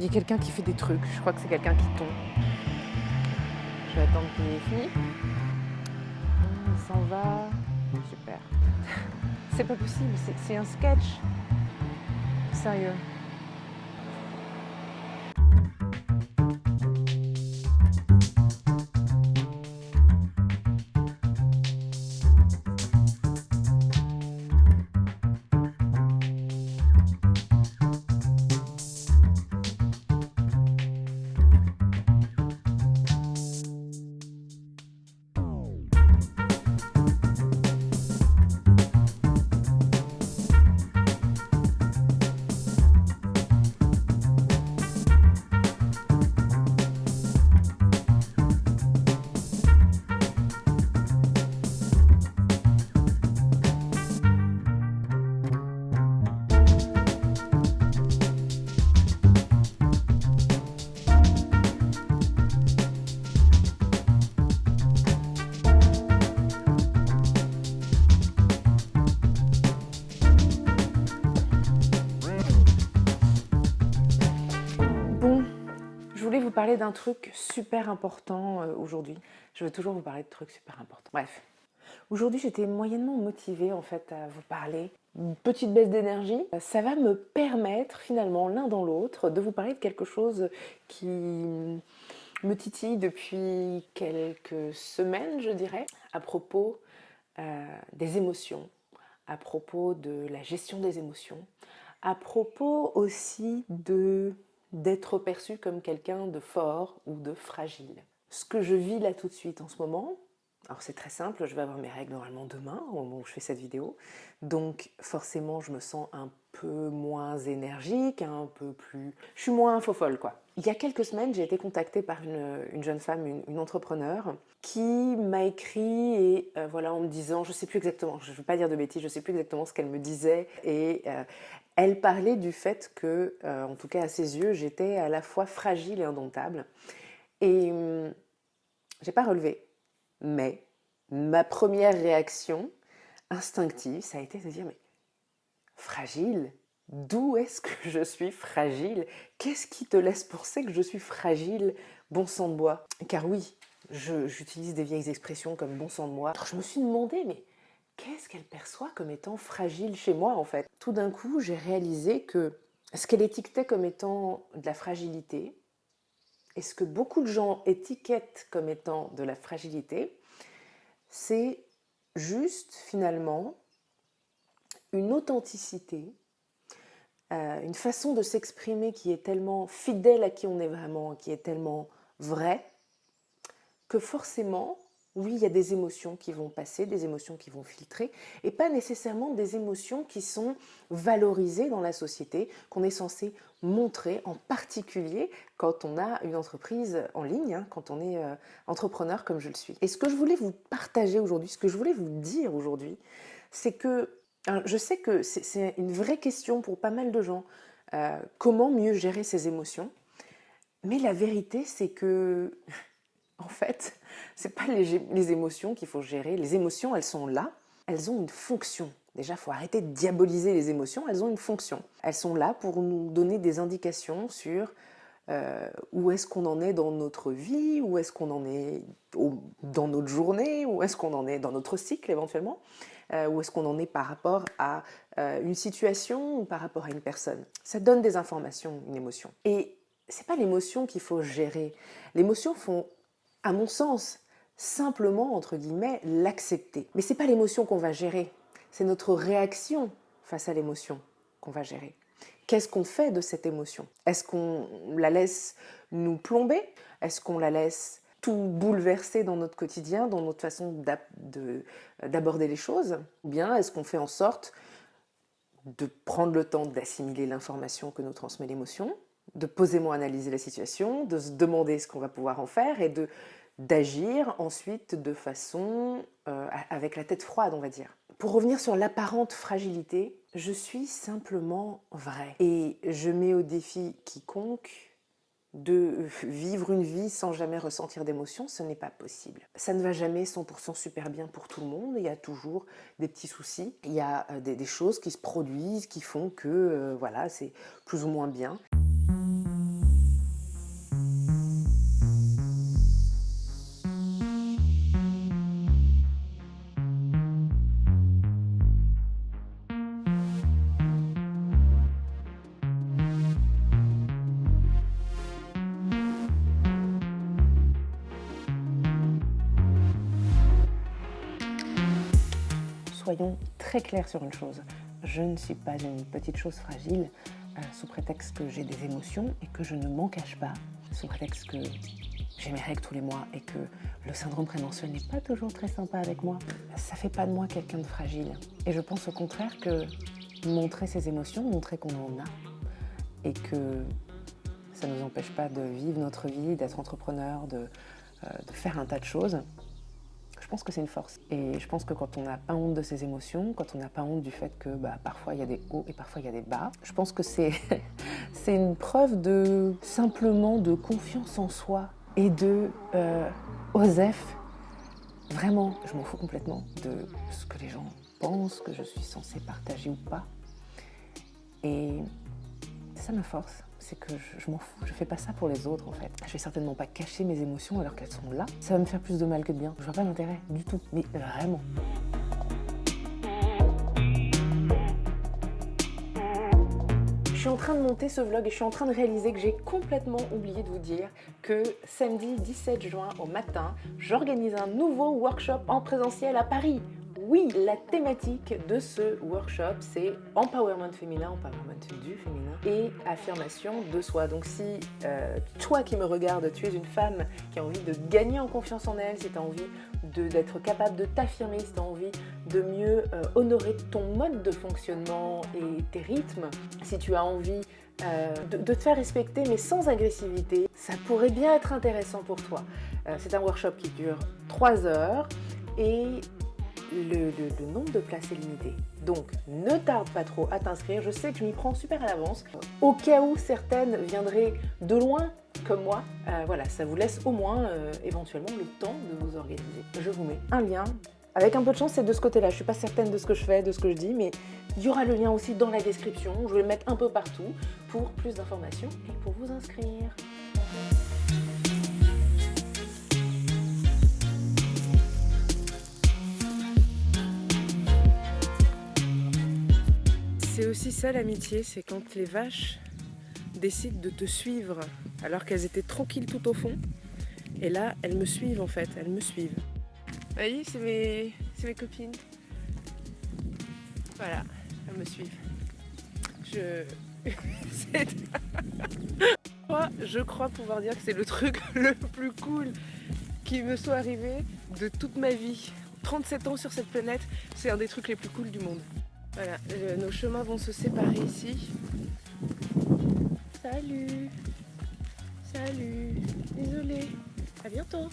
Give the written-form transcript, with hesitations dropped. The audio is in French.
Il y a quelqu'un qui fait des trucs, je crois que c'est quelqu'un qui tombe. Je vais attendre qu'il ait fini. Il s'en va. Super. C'est pas possible, c'est un sketch. Sérieux. Bon, je voulais vous parler d'un truc super important aujourd'hui. Je veux toujours vous parler de trucs super importants. Bref. Aujourd'hui, j'étais moyennement motivée en fait à vous parler. Une petite baisse d'énergie. Ça va me permettre finalement l'un dans l'autre de vous parler de quelque chose qui me titille depuis quelques semaines, je dirais, à propos des émotions, à propos de la gestion des émotions, à propos aussi d'être perçu comme quelqu'un de fort ou de fragile. Ce que je vis là tout de suite en ce moment, alors c'est très simple, je vais avoir mes règles normalement demain au moment où je fais cette vidéo, donc forcément je me sens un peu moins énergique, un peu plus... Je suis moins fofolle quoi. Il y a quelques semaines, j'ai été contactée par une jeune femme, une entrepreneur, qui m'a écrit et voilà, en me disant, je sais plus exactement, je ne veux pas dire de bêtises, je sais plus exactement ce qu'elle me disait, et elle parlait du fait que, en tout cas à ses yeux, j'étais à la fois fragile et indomptable. Et j'ai pas relevé. Mais ma première réaction instinctive, ça a été de dire, mais fragile? D'où est-ce que je suis fragile? Qu'est-ce qui te laisse penser que je suis fragile, bon sang de bois? Car oui, j'utilise des vieilles expressions comme bon sang de bois. Alors je me suis demandé, mais qu'est-ce qu'elle perçoit comme étant fragile chez moi en fait? Tout d'un coup, j'ai réalisé que ce qu'elle étiquetait comme étant de la fragilité, et ce que beaucoup de gens étiquettent comme étant de la fragilité, c'est juste finalement une authenticité, une façon de s'exprimer qui est tellement fidèle à qui on est vraiment, qui est tellement vraie, que forcément, oui, il y a des émotions qui vont passer, des émotions qui vont filtrer, et pas nécessairement des émotions qui sont valorisées dans la société, qu'on est censé montrer, en particulier quand on a une entreprise en ligne, hein, quand on est entrepreneur comme je le suis. Et ce que je voulais vous partager aujourd'hui, ce que je voulais vous dire aujourd'hui, c'est que, alors, je sais que c'est une vraie question pour pas mal de gens, comment mieux gérer ses émotions, mais la vérité c'est que en fait, c'est pas les émotions qu'il faut gérer. Les émotions, elles sont là, elles ont une fonction. Déjà, il faut arrêter de diaboliser les émotions, elles ont une fonction. Elles sont là pour nous donner des indications sur où est-ce qu'on en est dans notre vie, où est-ce qu'on en est dans notre journée, où est-ce qu'on en est dans notre cycle éventuellement, où est-ce qu'on en est par rapport à une situation ou par rapport à une personne. Ça donne des informations, une émotion. Et c'est pas l'émotion qu'il faut gérer. L'émotion font, à mon sens, simplement, entre guillemets, l'accepter. Mais c'est pas l'émotion qu'on va gérer, c'est notre réaction face à l'émotion qu'on va gérer. Qu'est-ce qu'on fait de cette émotion? Est-ce qu'on la laisse nous plomber? Est-ce qu'on la laisse tout bouleverser dans notre quotidien, dans notre façon d'aborder les choses? Ou bien est-ce qu'on fait en sorte de prendre le temps d'assimiler l'information que nous transmet l'émotion, de posément analyser la situation, de se demander ce qu'on va pouvoir en faire et d'agir ensuite de façon avec la tête froide, on va dire. Pour revenir sur l'apparente fragilité, je suis simplement vraie. Et je mets au défi quiconque de vivre une vie sans jamais ressentir d'émotion, ce n'est pas possible. Ça ne va jamais 100% super bien pour tout le monde, il y a toujours des petits soucis, il y a des choses qui se produisent, qui font que voilà, c'est plus ou moins bien. soyons très clairs sur une chose. Je ne suis pas une petite chose fragile, sous prétexte que j'ai des émotions et que je ne m'en cache pas, sous prétexte que j'ai mes règles tous les mois et que le syndrome prémenstruel n'est pas toujours très sympa avec moi. Ça fait pas de moi quelqu'un de fragile. Et je pense au contraire que montrer ses émotions, montrer qu'on en a, et que ça ne nous empêche pas de vivre notre vie, d'être entrepreneur, de faire un tas de choses. Je pense que c'est une force. Et je pense que quand on n'a pas honte de ses émotions, quand on n'a pas honte du fait que parfois il y a des hauts et parfois il y a des bas, je pense que c'est une preuve simplement de confiance en soi et de osef. Vraiment, je m'en fous complètement de ce que les gens pensent, que je suis censée partager ou pas. Et c'est ça ma force, c'est que je m'en fous, je fais pas ça pour les autres en fait. Je vais certainement pas cacher mes émotions alors qu'elles sont là. Ça va me faire plus de mal que de bien. Je vois pas l'intérêt du tout, mais vraiment. Je suis en train de monter ce vlog et je suis en train de réaliser que j'ai complètement oublié de vous dire que samedi 17 juin au matin, j'organise un nouveau workshop en présentiel à Paris. Oui, la thématique de ce workshop, c'est empowerment féminin, empowerment du féminin et affirmation de soi. Donc si toi qui me regardes, tu es une femme qui a envie de gagner en confiance en elle, si tu as envie d'être capable de t'affirmer, si tu as envie de mieux honorer ton mode de fonctionnement et tes rythmes, si tu as envie de te faire respecter mais sans agressivité, ça pourrait bien être intéressant pour toi. C'est un workshop qui dure 3 heures et le nombre de places est limité. Donc ne tarde pas trop à t'inscrire, je sais que je m'y prends super à l'avance. Au cas où certaines viendraient de loin comme moi, voilà, ça vous laisse au moins éventuellement le temps de vous organiser. Je vous mets un lien. Avec un peu de chance, c'est de ce côté-là. Je suis pas certaine de ce que je fais, de ce que je dis, mais il y aura le lien aussi dans la description. Je vais le mettre un peu partout pour plus d'informations et pour vous inscrire. C'est aussi ça l'amitié, c'est quand les vaches décident de te suivre alors qu'elles étaient tranquilles tout au fond. Et là, elles me suivent en fait, elles me suivent. Vous voyez, c'est mes copines. Voilà, elles me suivent. Je crois pouvoir dire que c'est le truc le plus cool qui me soit arrivé de toute ma vie. 37 ans sur cette planète, c'est un des trucs les plus cool du monde. Voilà, nos chemins vont se séparer ici. Salut. Salut. Désolée. À bientôt.